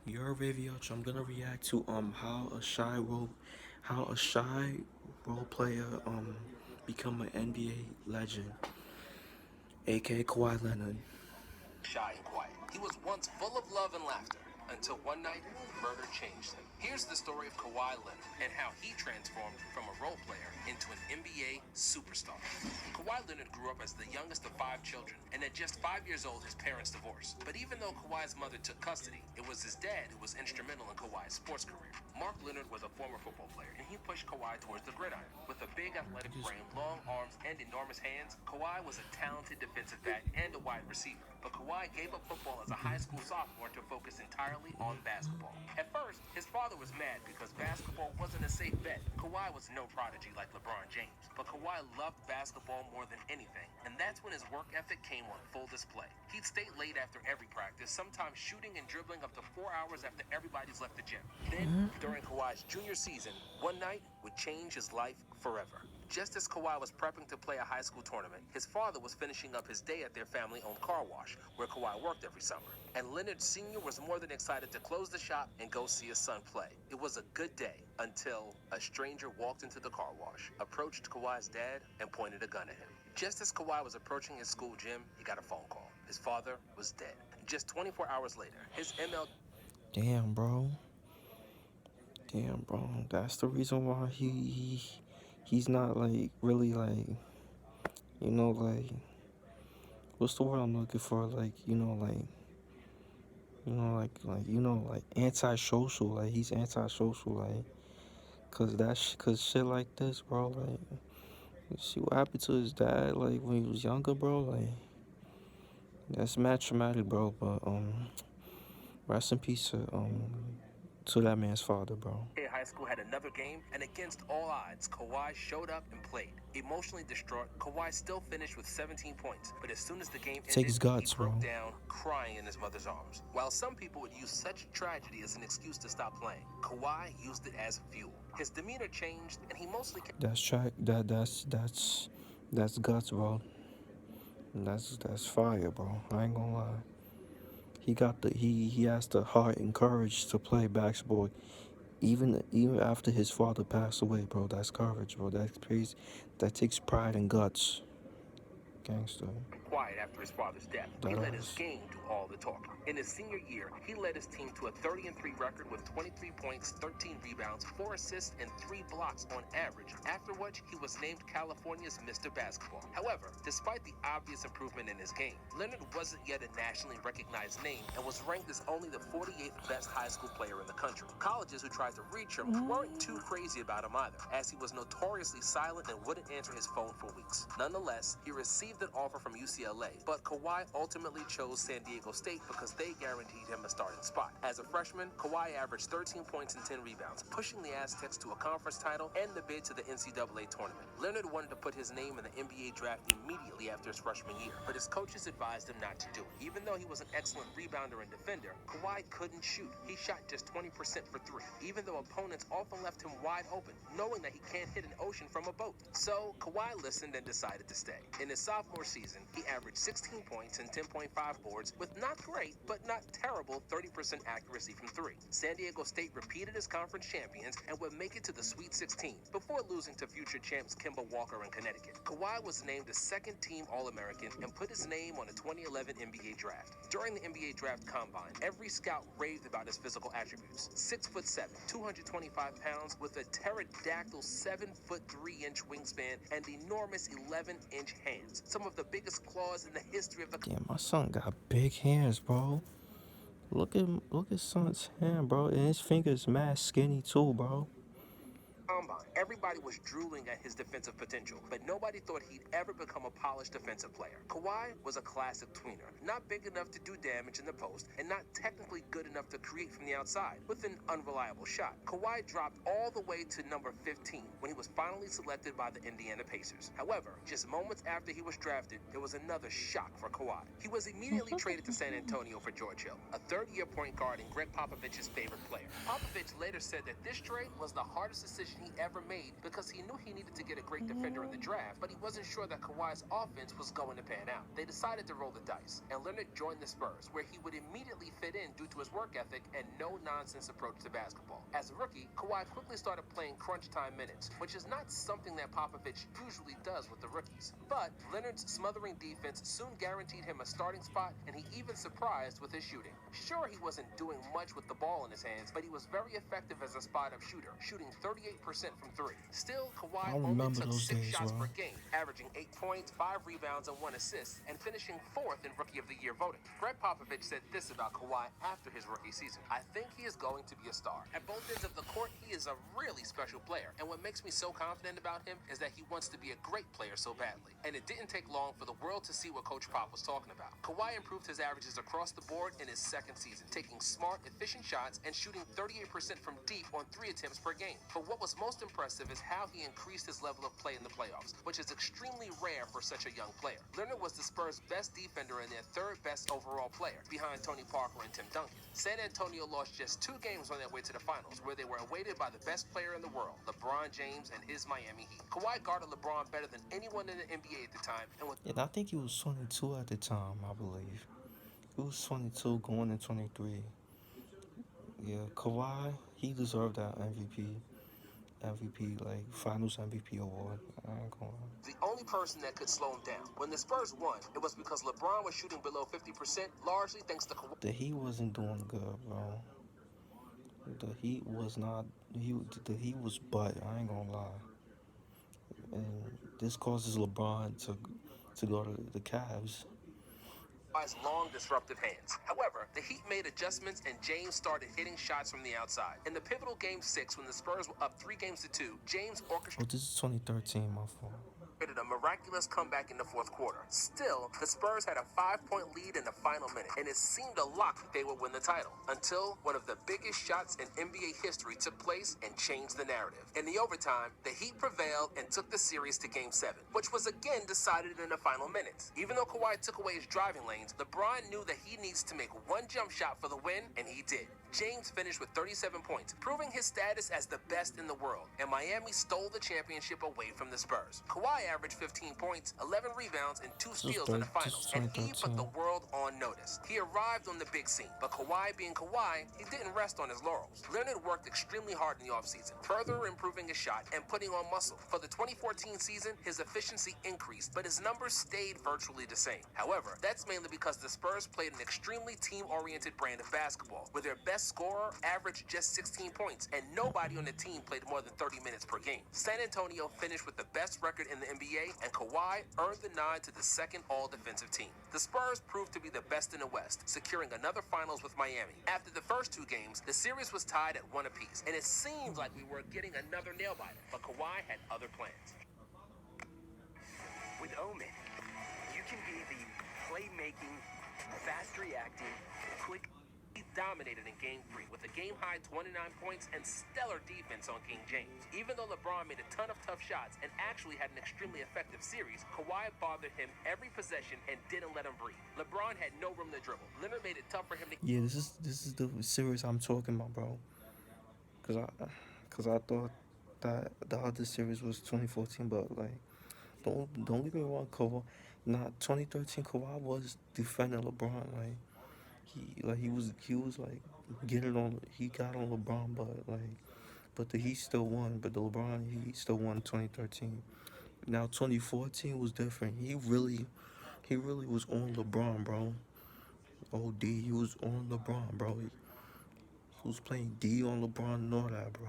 Your WavyOcho. I'm gonna react to how a shy role player become an NBA legend, aka Kawhi Leonard. Shy and quiet. He was once full of love and laughter until one night, murder changed him. Here's the story of Kawhi Leonard and how he transformed from a role player into an NBA superstar. Kawhi Leonard grew up as the youngest of 5 children, and at just 5 years old, his parents divorced. But even though Kawhi's mother took custody, it was his dad who was instrumental in Kawhi's sports career. Mark Leonard was a former football player, and he pushed Kawhi towards the gridiron. With a big athletic frame, long arms, and enormous hands, Kawhi was a talented defensive back and a wide receiver. But Kawhi gave up football as a high school sophomore to focus entirely on basketball. At first, his father was mad because basketball wasn't a safe bet. Kawhi was no prodigy like LeBron James, but Kawhi loved basketball more than anything, and that's when his work ethic came on full display. He'd stay late after every practice, sometimes shooting and dribbling up to 4 hours after everybody's left the gym. Then, during Kawhi's junior season, one night would change his life forever. Just as Kawhi was prepping to play a high school tournament, his father was finishing up his day at their family-owned car wash, where Kawhi worked every summer. And Leonard Sr. was more than excited to close the shop and go see his son play. It was a good day until a stranger walked into the car wash, approached Kawhi's dad, and pointed a gun at him. Just as Kawhi was approaching his school gym, he got a phone call. His father was dead. Just 24 hours later, his ML... Damn, bro. Damn, bro. That's the reason why he's not like really like like what's the word I'm looking for? Like like antisocial. Like he's antisocial. Like cause shit like this, bro. Like you see what happened to his dad like when he was younger, bro. Like that's mad traumatic, bro. But rest in peace to that man's father, bro. High School had another game, and against all odds, Kawhi showed up and played. Emotionally distraught, Kawhi still finished with 17 points, but as soon as the game ended, Takes guts, he broke bro. down, crying in his mother's arms. While some people would use such tragedy as an excuse to stop playing, Kawhi used it as fuel. His demeanor changed, and he mostly kept... That's guts, bro. That's fire, bro. I ain't gonna lie. He has the heart and courage to play basketball, even after his father passed away, bro. That's courage, bro. That's crazy. That takes pride and guts, gangster. quiet after his father's death. He let his game do all the talking. In his senior year, he led his team to a 30-3 record with 23 points, 13 rebounds, 4 assists, and 3 blocks on average, after which he was named California's Mr. Basketball. However, despite the obvious improvement in his game, Leonard wasn't yet a nationally recognized name and was ranked as only the 48th best high school player in the country. Colleges who tried to reach him weren't too crazy about him either, as he was notoriously silent and wouldn't answer his phone for weeks. Nonetheless, he received an offer from UCLA, but Kawhi ultimately chose San Diego State because they guaranteed him a starting spot. As a freshman, Kawhi averaged 13 points and 10 rebounds, pushing the Aztecs to a conference title and the bid to the NCAA tournament. Leonard wanted to put his name in the NBA draft immediately after his freshman year, but his coaches advised him not to do it. Even though he was an excellent rebounder and defender, Kawhi couldn't shoot. He shot just 20% for 3, even though opponents often left him wide open, knowing that he can't hit an ocean from a boat. So, Kawhi listened and decided to stay. In his sophomore season, he averaged 16 points and 10.5 boards with not great, but not terrible 30% accuracy from 3. San Diego State repeated as conference champions and would make it to the Sweet 16 before losing to future champs Kemba Walker in Connecticut. Kawhi was named a second-team All-American and put his name on a 2011 NBA draft. During the NBA draft combine, every scout raved about his physical attributes. 6'7", 225 pounds with a pterodactyl 7'3" wingspan and enormous 11-inch hands. Some of the biggest claws in the history of the... Damn, my son got big hands, bro. Look at son's hand, bro. And his fingers mad skinny too, bro. Combine. Everybody was drooling at his defensive potential, but nobody thought he'd ever become a polished defensive player. Kawhi was a classic tweener, not big enough to do damage in the post and not technically good enough to create from the outside with an unreliable shot. Kawhi dropped all the way to number 15 when he was finally selected by the Indiana Pacers. However, just moments after he was drafted, there was another shock for Kawhi. He was immediately traded to San Antonio for George Hill, a third-year point guard and Greg Popovich's favorite player. Popovich later said that this trade was the hardest decision he he ever made because he knew he needed to get a great defender in the draft, but he wasn't sure that Kawhi's offense was going to pan out. They decided to roll the dice, and Leonard joined the Spurs, where he would immediately fit in due to his work ethic and no-nonsense approach to basketball. As a rookie, Kawhi quickly started playing crunch time minutes, which is not something that Popovich usually does with the rookies. But Leonard's smothering defense soon guaranteed him a starting spot, and he even surprised with his shooting. Sure, he wasn't doing much with the ball in his hands, but he was very effective as a spot-up shooter, shooting 38% from three. Still, Kawhi I only remember took those 6 days, shots bro. per game, averaging 8 points, 5 rebounds, and 1 assist, and finishing 4th in Rookie of the Year voting. Greg Popovich said this about Kawhi after his rookie season: "I think he is going to be a star. At both ends of the court, he is a really special player, and what makes me so confident about him is that he wants to be a great player so badly." And it didn't take long for the world to see what Coach Pop was talking about. Kawhi improved his averages across the board in his second season, taking smart, efficient shots and shooting 38% from deep on 3 attempts per game. But what was most impressive is how he increased his level of play in the playoffs, which is extremely rare for such a young player. Leonard was the Spurs' best defender and their 3rd best overall player, behind Tony Parker and Tim Duncan. San Antonio lost just 2 games on their way to the finals, where they were awaited by the best player in the world, LeBron James and his Miami Heat. Kawhi guarded LeBron better than anyone in the NBA at the time, and with And I think he was 22 at the time, I believe. He was 22 going in 23. Yeah, Kawhi, he deserved that MVP, like Finals MVP award. I ain't gonna lie. the only person that could slow him down. When the Spurs won, it was because LeBron was shooting below 50%, largely thanks to Kawhi. The Heat wasn't doing good, bro. The Heat was not. The Heat was butt. I ain't gonna lie. And this causes LeBron to go to the Cavs. Kawhi's long, disruptive hands. However, the Heat made adjustments and James started hitting shots from the outside. In the pivotal Game 6, when the Spurs were up 3-2, James Oh, orchestrated this is 2013, my fault. a miraculous comeback in the 4th quarter. Still, the Spurs had a 5-point lead in the final minute, and it seemed a lock that they would win the title, until one of the biggest shots in NBA history took place and changed the narrative. In the overtime, the Heat prevailed and took the series to Game 7, which was again decided in the final minutes. Even though Kawhi took away his driving lanes, LeBron knew that he needs to make one jump shot for the win, and he did. James finished with 37 points, proving his status as the best in the world, and Miami stole the championship away from the Spurs. Kawhi averaged 15 points, 11 rebounds, and 2 steals in the finals, and he put the world on notice. He arrived on the big scene, but Kawhi being Kawhi, he didn't rest on his laurels. Leonard worked extremely hard in the offseason, further improving his shot and putting on muscle. For the 2014 season, his efficiency increased, but his numbers stayed virtually the same. However, that's mainly because the Spurs played an extremely team-oriented brand of basketball, where their best scorer averaged just 16 points, and nobody on the team played more than 30 minutes per game. San Antonio finished with the best record in the NBA, and Kawhi earned the nod to the 2nd all-defensive team. The Spurs proved to be the best in the West, securing another finals with Miami. After the first 2 games, the series was tied at 1 apiece, and it seemed like we were getting another nail-biter, but Kawhi had other plans. With Omen, you can be the playmaking, fast-reacting, quick. He dominated in Game 3 with a game-high 29 points and stellar defense on King James. Even though LeBron made a ton of tough shots and actually had an extremely effective series, Kawhi bothered him every possession and didn't let him breathe. LeBron had no room to dribble. Leonard made it tough for him to... Yeah, this is the series I'm talking about, bro. Cause I thought that the other series was 2014, but like, don't get me wrong, Kawhi. Not 2013. Kawhi was defending LeBron. Like he was like getting on. He got on LeBron, but the Heat still won. But the LeBron he still won 2013. Now 2014 was different. He really was on LeBron, bro. OD, he was on LeBron, bro. He was playing D on LeBron and all that, bro.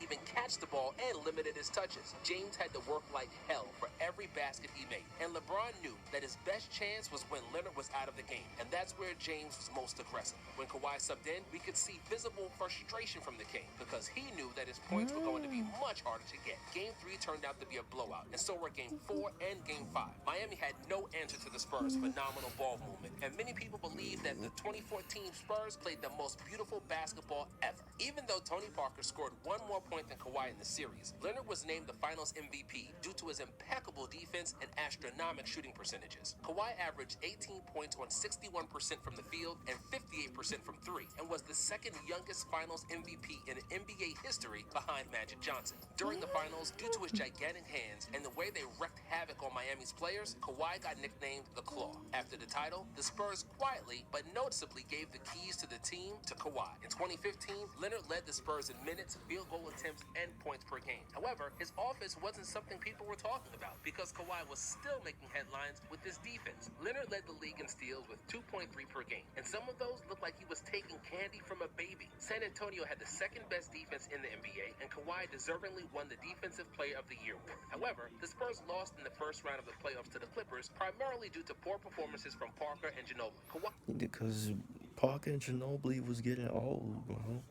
even catch the ball and limited his touches. James had to work like hell for every basket he made, and LeBron knew that his best chance was when Leonard was out of the game, and that's where James was most aggressive. When Kawhi subbed in, we could see visible frustration from the King, because he knew that his points were going to be much harder to get. Game 3 turned out to be a blowout, and so were Game 4 and Game 5. Miami had no answer to the Spurs' phenomenal ball movement, and many people believe that the 2014 Spurs played the most beautiful basketball ever. Even though Tony Parker scored one more point than Kawhi in the series, Leonard was named the Finals MVP due to his impeccable defense and astronomical shooting percentages. Kawhi averaged 18 points on 61% from the field and 58% from three, and was the second youngest Finals MVP in NBA history behind Magic Johnson. During the Finals, due to his gigantic hands and the way they wreaked havoc on Miami's players, Kawhi got nicknamed the Claw. After the title, the Spurs quietly but noticeably gave the keys to the team to Kawhi. In 2015, Leonard led the Spurs in minutes, field goal attempts, and points per game. However, his offense wasn't something people were talking about because Kawhi was still making headlines with his defense. Leonard led the league in steals with 2.3 per game, and some of those looked like he was taking candy from a baby. San Antonio had the second best defense in the NBA, and Kawhi deservingly won the Defensive Player of the Year award. However, the Spurs lost in the first round of the playoffs to the Clippers, primarily due to poor performances from Parker and Ginobili. Kawhi Because Parker and Ginobili was getting old, bro.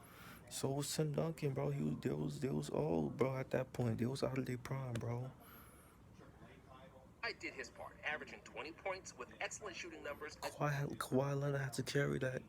So was Tim Duncan, bro. They was old, bro. At that point, they was out of their prime, bro. did his part, averaging 20 points with excellent shooting numbers. Kawhi Leonard had to carry that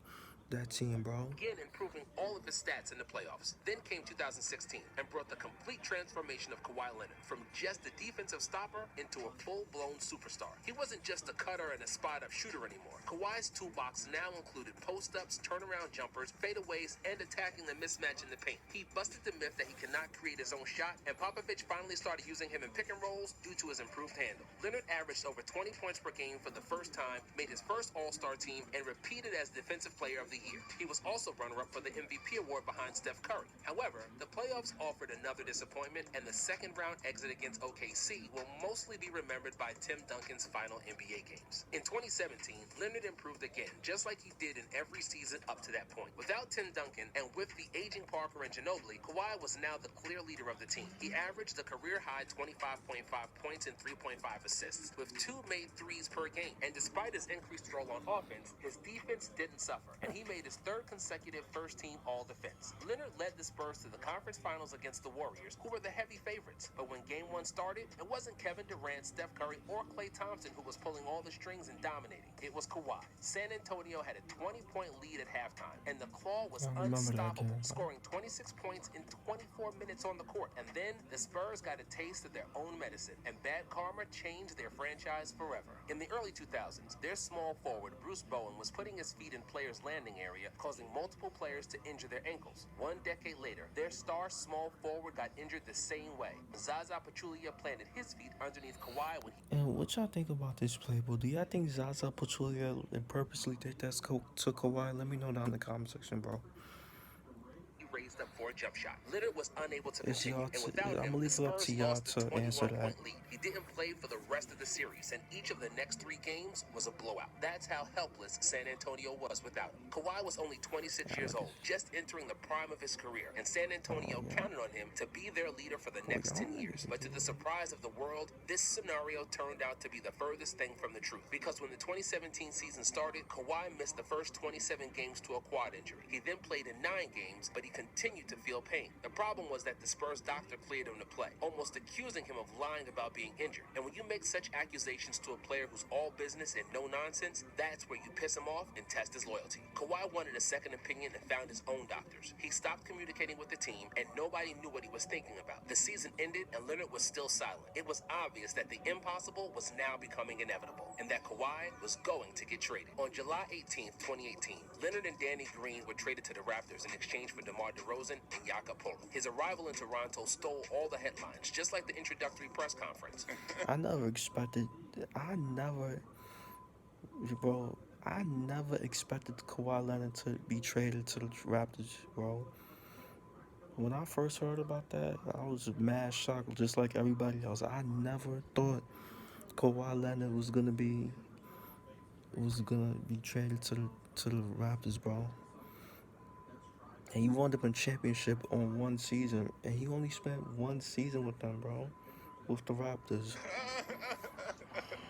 team, bro. Again, improving all of his stats in the playoffs. Then came 2016 and brought the complete transformation of Kawhi Leonard from just a defensive stopper into a full-blown superstar. He wasn't just a cutter and a spot-up shooter anymore. Kawhi's toolbox now included post-ups, turnaround jumpers, fadeaways, and attacking the mismatch in the paint. He busted the myth that he cannot create his own shot, and Popovich finally started using him in pick and rolls due to his improved handle. Leonard averaged over 20 points per game for the first time, made his first All-Star team, and repeated as Defensive Player of the Year. He was also runner-up for the MVP award behind Steph Curry. However, the playoffs offered another disappointment, and the second-round exit against OKC will mostly be remembered by Tim Duncan's final NBA games. In 2017, Leonard improved again, just like he did in every season up to that point. Without Tim Duncan, and with the aging Parker and Ginobili, Kawhi was now the clear leader of the team. He averaged a career-high 25.5 points and 3.5 assists, with 2 made threes per game. And despite his increased role on offense, his defense didn't suffer, and he made his third consecutive first-team All-Defense. Leonard led the Spurs to the conference finals against the Warriors, who were the heavy favorites. But when Game 1 started, it wasn't Kevin Durant, Steph Curry, or Klay Thompson who was pulling all the strings and dominating. It was Kawhi. San Antonio had a 20-point lead at halftime, and the Claw was I remember that unstoppable, game. scoring 26 points in 24 minutes on the court. And then the Spurs got a taste of their own medicine, and bad karma changed their franchise forever. In the early 2000s, their small forward, Bruce Bowen, was putting his feet in players' landing area, causing multiple players to injure their ankles. 1 decade later, their star small forward got injured the same way. Zaza Pachulia planted his feet underneath Kawhi when he And what y'all think about this play, bro? Do y'all think Zaza Pachulia purposely did that to Kawhi? Let me know down in the comment section, bro. raised up for a jump shot. Leonard was unable to It's continue, y'all. and without I'm him, gonna the leave it up to Spurs y'all lost the to answer that. 21-point lead. He didn't play for the rest of the series, and each of the next 3 games was a blowout. That's how helpless San Antonio was without him. Kawhi was only 26 years old, just entering the prime of his career, and San Antonio counted on him to be their leader for the next 10 years. But to the surprise of the world, this scenario turned out to be the furthest thing from the truth, because when the 2017 season started, Kawhi missed the first 27 games to a quad injury. He then played in 9 games, but he continued to feel pain. The problem was that the Spurs doctor cleared him to play, almost accusing him of lying about being injured. And when you make such accusations to a player who's all business and no nonsense, that's where you piss him off and test his loyalty. Kawhi wanted a second opinion and found his own doctors. He stopped communicating with the team, and nobody knew what he was thinking about. The season ended, and Leonard was still silent. It was obvious that the impossible was now becoming inevitable, and that Kawhi was going to get traded. On July 18th, 2018, Leonard and Danny Green were traded to the Raptors in exchange for DeMar DeRozan and Jakob Poeltl. His arrival in Toronto stole all the headlines, just like the introductory press conference. I never expected. I never, bro. I never expected Kawhi Leonard to be traded to the Raptors, bro. When I first heard about that, I was mad shocked, just like everybody else. I never thought Kawhi Leonard was gonna be traded to the Raptors, bro. And he wound up in championship on 1 season, and he only spent 1 season with them, bro, with the Raptors.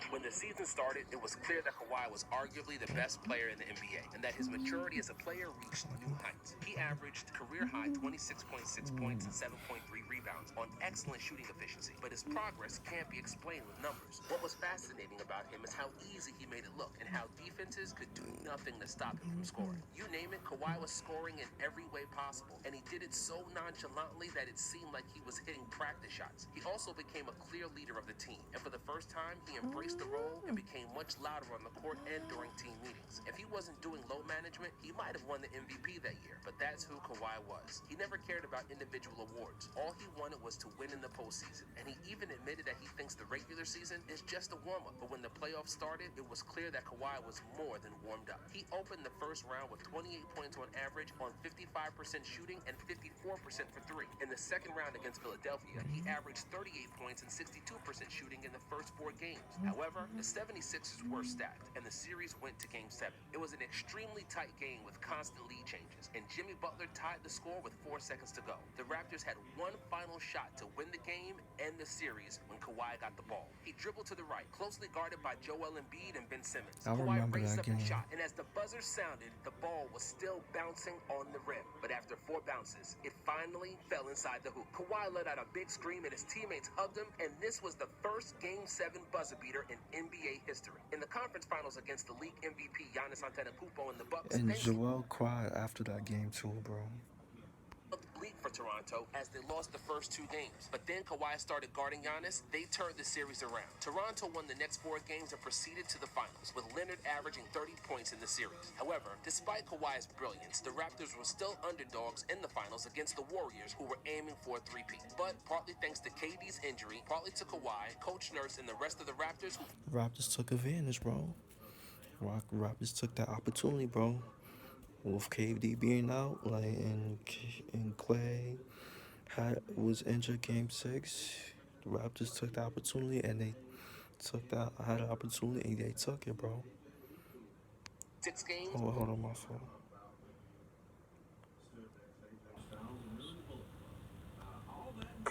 When the the season started, it was clear that Kawhi was arguably the best player in the NBA, and that his maturity as a player reached new heights. He averaged career-high 26.6 points and 7.3 rebounds on excellent shooting efficiency, but his progress can't be explained with numbers. What was fascinating about him is how easy he made it look, and how defenses could do nothing to stop him from scoring. You name it, Kawhi was scoring in every way possible, and he did it so nonchalantly that it seemed like he was hitting practice shots. He also became a clear leader of the team, and for the first time, he embraced the role and became much louder on the court and during team meetings. If he wasn't doing load management, he might have won the MVP that year, but that's who Kawhi was. He never cared about individual awards. All he wanted was to win in the postseason, and he even admitted that he thinks the regular season is just a warm-up, but when the playoffs started, it was clear that Kawhi was more than warmed up. He opened the first round with 28 points on average on 55% shooting and 54% for three. In the second round against Philadelphia, he averaged 38 points and 62% shooting in the first 4 games. However, the 76ers were stacked, and the series went to Game 7. It was an extremely tight game with constant lead changes, and Jimmy Butler tied the score with 4 seconds to go. The Raptors had one final shot to win the game and the series when Kawhi got the ball. He dribbled to the right, closely guarded by Joel Embiid and Ben Simmons. I Kawhi remember raised that up and game. shot, and as the buzzer sounded, the ball was still bouncing on the rim. But after 4 bounces, it finally fell inside the hoop. Kawhi let out a big scream, and his teammates hugged him, and this was the first Game 7 buzzer beater in NBA history. In the conference finals against the league MVP Giannis Antetokounmpo and the Bucks, And Joel cried after that game too, bro. bleak for Toronto as they lost the first 2 games. But then Kawhi started guarding Giannis. They turned the series around. Toronto won the next 4 games and proceeded to the finals, with Leonard averaging 30 points in the series. However, despite Kawhi's brilliance, the Raptors were still underdogs in the finals against the Warriors, who were aiming for a three-peat. But partly thanks to KD's injury, partly to Kawhi, Coach Nurse, and the rest of the Raptors, who Raptors took advantage, bro. Raptors took that opportunity, bro. With KD being out, like and Clay was injured game 6. The Raptors took the opportunity and they had an opportunity and they took it, bro. 6 games Hold on, my fault.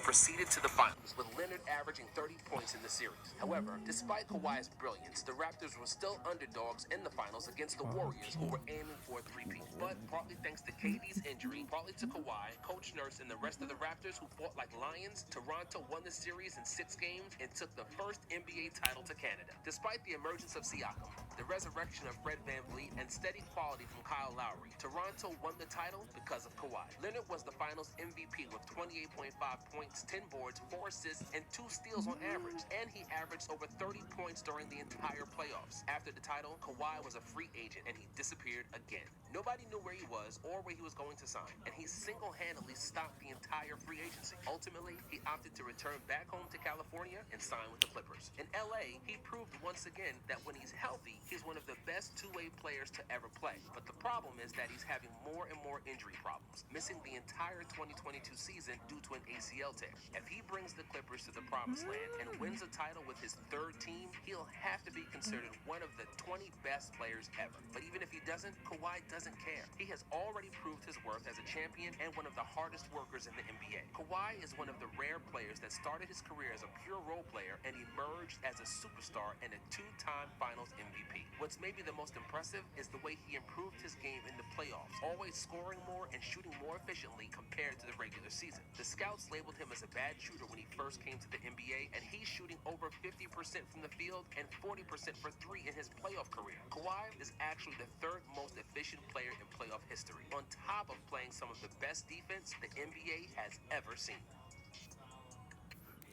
proceeded to the finals, with Leonard averaging 30 points in the series. However, despite Kawhi's brilliance, the Raptors were still underdogs in the finals against the Warriors, who were aiming for a three-peat. But partly thanks to KD's injury, partly to Kawhi, Coach Nurse, and the rest of the Raptors, who fought like lions, Toronto won the series in 6 games and took the first NBA title to Canada. Despite the emergence of Siakam, the resurrection of Fred VanVleet, and steady quality from Kyle Lowry, Toronto won the title because of Kawhi. Leonard was the finals MVP with 28.5 points, 10 boards, 4 assists, and 2 steals on average. And he averaged over 30 points during the entire playoffs. After the title, Kawhi was a free agent and he disappeared again. Nobody knew where he was or where he was going to sign, and he single-handedly stopped the entire free agency. Ultimately, he opted to return back home to California and sign with the Clippers. In LA, he proved once again that when he's healthy, he's one of the best two-way players to ever play. But the problem is that he's having more and more injury problems, missing the entire 2022 season due to an ACL tear. If he brings the Clippers to the promised land and wins a title with his 3rd team, he'll have to be considered one of the 20 best players ever. But even if he doesn't, Kawhi doesn't care. He has already proved his worth as a champion and one of the hardest workers in the NBA. Kawhi is one of the rare players that started his career as a pure role player and emerged as a superstar and a 2-time Finals MVP. What's maybe the most impressive is the way he improved his game in the playoffs, always scoring more and shooting more efficiently compared to the regular season. The scouts labeled him as a bad shooter when he first came to the NBA, and he's shooting over 50% from the field and 40% for 3 in his playoff career. Kawhi is actually the 3rd most efficient player in playoff history, on top of playing some of the best defense the NBA has ever seen.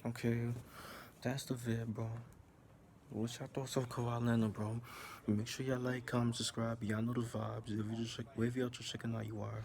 Okay, that's the vid, bro. What y'all thoughts of Kawhi Leonard, bro? Make sure y'all like, comment, subscribe. Y'all know the vibes. If you just WavyOcho checking out, you are.